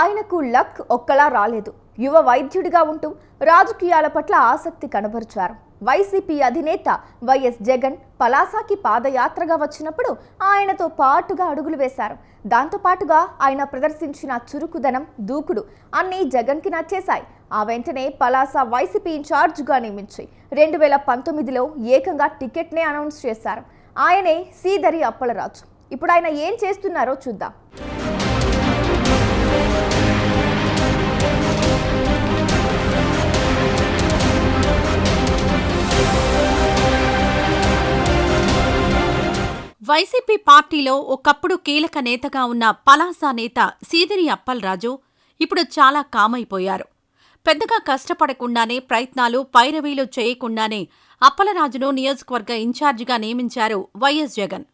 ఆయనకు లక్ ఒక్కలా రాలేదు. యువ వైద్యుడిగా ఉంటూ రాజకీయాల పట్ల ఆసక్తి కనబరిచారు. వైసీపీ అధినేత వైఎస్ జగన్ పలాసాకి పాదయాత్రగా వచ్చినప్పుడు ఆయనతో పాటుగా అడుగులు వేశారు. దాంతో పాటుగా ఆయన ప్రదర్శించిన చురుకుదనం, దూకుడు అన్నీ జగన్కి నచ్చేశాయి. ఆ వెంటనే పలాస వైసీపీ ఇన్ఛార్జ్గా నియమించి 2019లో ఏకంగా టికెట్నే అనౌన్స్ చేశారు. ఆయనే సీదరి అప్పలరాజు. ఇప్పుడు ఆయన ఏం చేస్తున్నారో చూద్దాం. వైసీపీ పార్టీలో ఒకప్పుడు కీలక నేతగా ఉన్న పలాస నేత సీదిరి అప్పలరాజు ఇప్పుడు చాలా కామైపోయారు. పెద్దగా కష్టపడకుండానే, ప్రయత్నాలు పైరవీలు చేయకుండానే అప్పలరాజును నియోజకవర్గ ఇన్ఛార్జిగా నియమించారు వైఎస్ జగన్.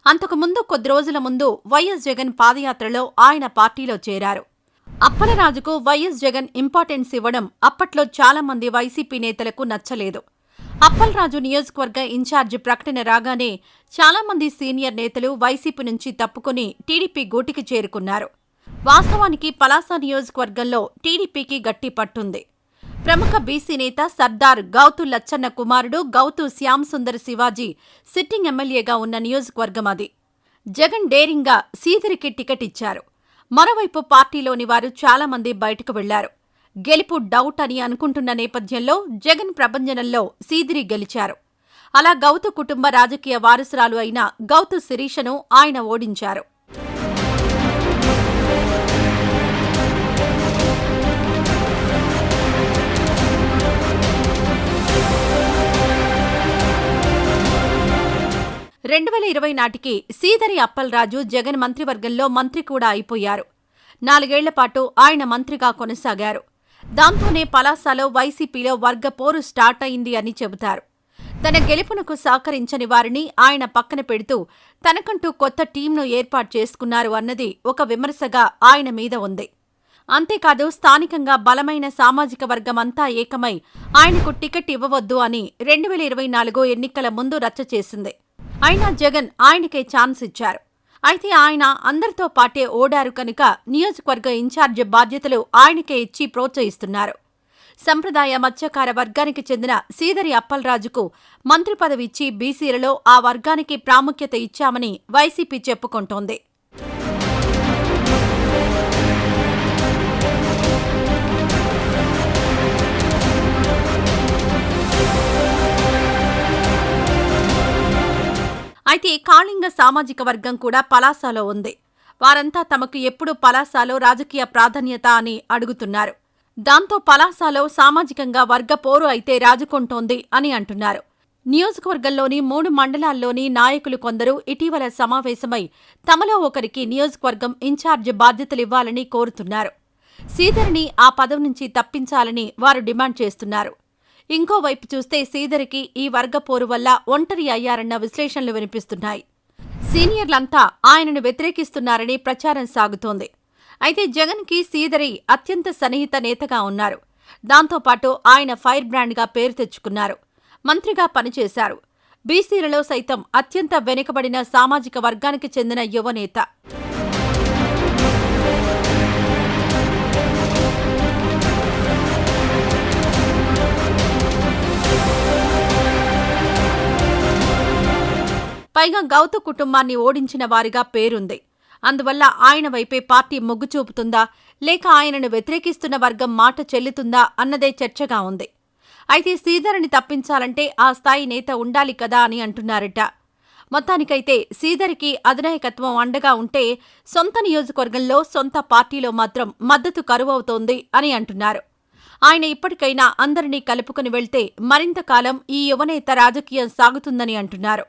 అంతకుముందు కొద్ది రోజుల ముందు వైఎస్ జగన్ పాదయాత్రలో ఆయన పార్టీలో చేరారు. అప్పలరాజుకు వైఎస్ జగన్ ఇంపార్టెన్స్ ఇవ్వడం అప్పట్లో చాలామంది వైసీపీ నేతలకు నచ్చలేదు. అప్పలరాజు నియోజకవర్గ ఇన్ఛార్జి ప్రకటన రాగానే చాలామంది సీనియర్ నేతలు వైసీపీ నుంచి తప్పుకుని టీడీపీ గూటికి చేరుకున్నారు. వాస్తవానికి పలాస నియోజకవర్గంలో టీడీపీకి గట్టి పట్టుంది. ప్రముఖ బీసీ నేత సర్దార్ గౌతు లచ్చన్న కుమారుడు గౌతు శ్యామ్ సుందర్ శివాజీ సిట్టింగ్ ఎమ్మెల్యేగా ఉన్న నియోజకవర్గం అది. జగన్ డేరింగ్గా సీదిరికి టికెట్ ఇచ్చారు. మరోవైపు పార్టీలోని వారు చాలామంది బయటకు వెళ్లారు. గెలుపు డౌట్ అని అనుకుంటున్న నేపథ్యంలో జగన్ ప్రభంజనంలో సీదిరి గెలిచారు. అలా గౌతు కుటుంబ రాజకీయ వారసురాలు అయిన గౌతు శిరీషను ఆయన ఓడించారు. నాటికి సీదరి అప్పలరాజు జగన్ మంత్రివర్గంలో మంత్రి కూడా అయిపోయారు. 4 ఏళ్లపాటు ఆయన మంత్రిగా కొనసాగారు. దాంతోనే పలాసలో వైసీపీలో వర్గ పోరు స్టార్ట్ అయింది అని చెబుతారు. తన గెలుపునకు సహకరించని వారిని ఆయన పక్కన పెడుతూ తనకంటూ కొత్త టీంను ఏర్పాటు చేసుకున్నారు అన్నది ఒక విమర్శగా ఆయన మీద ఉంది. అంతేకాదు, స్థానికంగా బలమైన సామాజిక వర్గమంతా ఏకమై ఆయనకు టికెట్ ఇవ్వవద్దు అని 2024 ఎన్నికల ముందు రచ్చ చేసింది. అయినా జగన్ ఆయనకే ఛాన్స్ ఇచ్చారు. అయితే ఆయన అందరితో పాటే ఓడారు కనుక నియోజకవర్గ ఇన్ఛార్జి బాధ్యతలు ఆయనకే ఇచ్చి ప్రోత్సహిస్తున్నారు. సంప్రదాయ మత్స్యకార వర్గానికి చెందిన సీదరి అప్పలరాజుకు మంత్రి పదవి ఇచ్చి బీసీలలో ఆ వర్గానికి ప్రాముఖ్యత ఇచ్చామని వైసీపీ చెప్పుకుంటోంది. అయితే కాళింగ సామాజిక వర్గం కూడా పలాసలో ఉంది. వారంతా తమకు ఎప్పుడు పలాసలో రాజకీయ ప్రాధాన్యత అని అడుగుతున్నారు. దాంతో పలాసలో సామాజికంగా వర్గ పోరు అయితే రాజుకుంటోంది అని అంటున్నారు. నియోజకవర్గంలోని 3 మండలాల్లోని నాయకులు కొందరు ఇటీవల సమావేశమై తమలో ఒకరికి నియోజకవర్గం ఇన్ఛార్జి బాధ్యతలివ్వాలని కోరుతున్నారు. సీదరిని ఆ పదవి నుంచి తప్పించాలని వారు డిమాండ్ చేస్తున్నారు. ఇంకోవైపు చూస్తే సీదరికి ఈ వర్గపోరు వల్ల ఒంటరి అయ్యారన్న విశ్లేషణలు వినిపిస్తున్నాయి. సీనియర్లంతా ఆయనను వ్యతిరేకిస్తున్నారని ప్రచారం సాగుతోంది. అయితే జగన్కి సీదరి అత్యంత సన్నిహిత నేతగా ఉన్నారు. దాంతోపాటు ఆయన ఫైర్ బ్రాండ్గా పేరు తెచ్చుకున్నారు. మంత్రిగా పనిచేశారు. బీసీలలో సైతం అత్యంత వెనుకబడిన సామాజిక వర్గానికి చెందిన యువనేత. పైగా గౌతు కుటుంబాన్ని ఓడించిన వారిగా పేరుంది. అందువల్ల ఆయన వైపే పార్టీ మొగ్గు చూపుతుందా, లేక ఆయనను వ్యతిరేకిస్తున్న వర్గం మాట చెల్లుతుందా అన్నదే చర్చగా ఉంది. అయితే సీదరిని తప్పించాలంటే ఆ స్థాయి నేత ఉండాలి కదా అని అంటున్నారట. మొత్తానికైతే సీదరికి అధినాయకత్వం అండగా ఉంటే సొంత నియోజకవర్గంలో, సొంత పార్టీలో మాత్రం మద్దతు కరువవుతోంది అని అంటున్నారు. ఆయన ఇప్పటికైనా అందరినీ కలుపుకుని వెళ్తే మరింత కాలం ఈ యువనేత రాజకీయం సాగుతుందని అంటున్నారు.